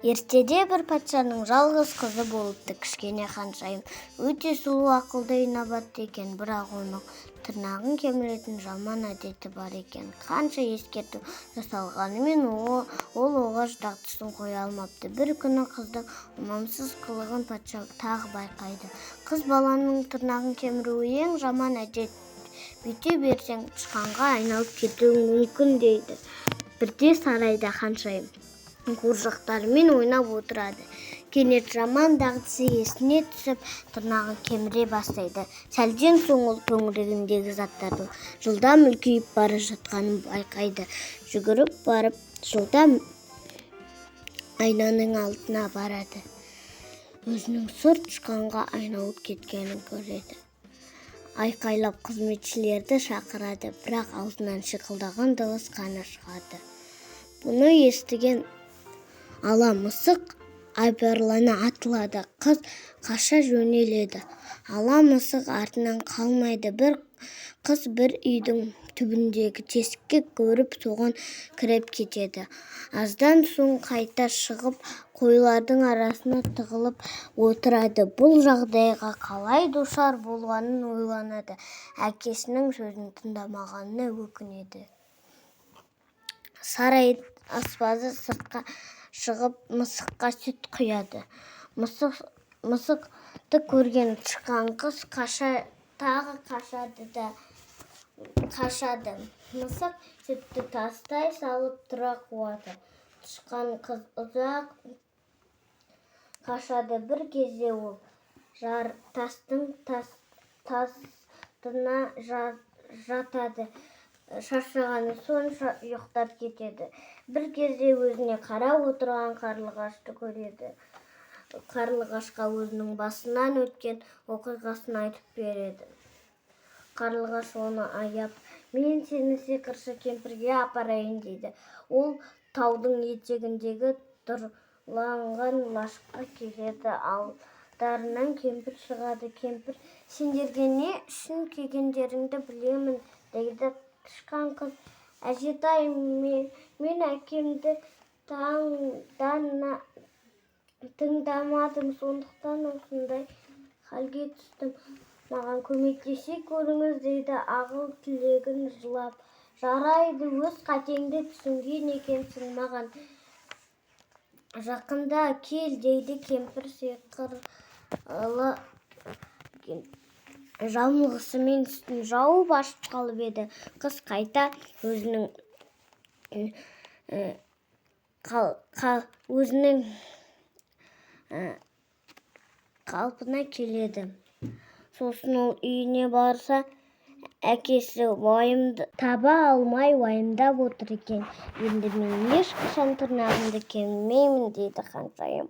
Ертеде бір патшаның жалғыз қызы болыпты. Кішкене ханшайым өте сұлу, ақылды, инабатты екен, бірақ оның тырнағын кеміретін жаман әдеті бар екен. Қанша ескерту жасалғанымен ол оған шыдағыштығын қоя алмапты. Bir күні қыздың ұнамсыз қылығын патша тағы байқайды. Қыз баланың тырнағын кеміруі ең жаман әдет. Бүйте берсең тышқанға айналып кетуің мүмкін дейді. Бірде сарайда ханшайым қуыршақтарымен ойнап отырады. Кенет жаман дағдысы есіне түсіп, тырнағын кеміре бастайды. Сәлден соң ол төңірегіндегі заттардың жылдам үлкейіп бара жатқанын байқайды. Жүгіріп барып, жылдам айнаның алдына барады. Өзінің сұр тышқанға айналып кеткенін көреді. Айқайлап қызметшілерді шақырады, бірақ аузынан шиқылдаған дауыс қана шығады. Бұны естіген ала мысық айбарлана атылады. Қыз қаша жөнеледі. Ала мысық артынан қалмайды. Қыз бір үйдің түбіндегі тесікке көріп, соған кіріп кетеді. Аздан соң қайта шығып, қойлардың арасына тығылып отырады. Бұл жағдайға қалай душар болғанын ойланады. Әкесінің сөзін тыңдамағанына өкінеді. Сарай аспазы сыртқа шығып, мысыққа сүт құяды. Мысықты көрген тышқан қыз тағы қашады. Мысық сүтті тастай салып тұра қуады. Тышқан қыз ұзақ қашады. Бір кезде ол тастың тасына жатады. Шаршағаны сонша ұйықтап кетеді. Бір кезде өзіне қарап отырған қарлығашты көреді. Қарлығашқа өзінің басынан өткен оқиғасын айтып береді. Қарлығаш оны аяп, мен сені сиқыршы кемпірге апарайын дейді. Ол таудың етегіндегі тұрланған лашыққа келеді. Алдарынан кемпір шығады. Кемпір, сендерге не үшін келгендеріңді білемін дейді. Тышқан қыз, әжетай, мен әкемді тыңдамадым, сондықтан осындай халге түстім. Маған көмектесе көріңіз дейді ағыл тілегін жылап. Жарайды, өз қатеңді түсінген екенсің, маған жақында кел дейді кемпір сиқырлы жамылғысымен үстін жауып ашып қалып еді. Қыз қайта өзінің қалпына келеді. Сосын ол үйіне барса, әкесі таба алмай уайымдап отыр екен. Енді мен ешқашан тырнағымды кемірмеймін дейді ханшайым.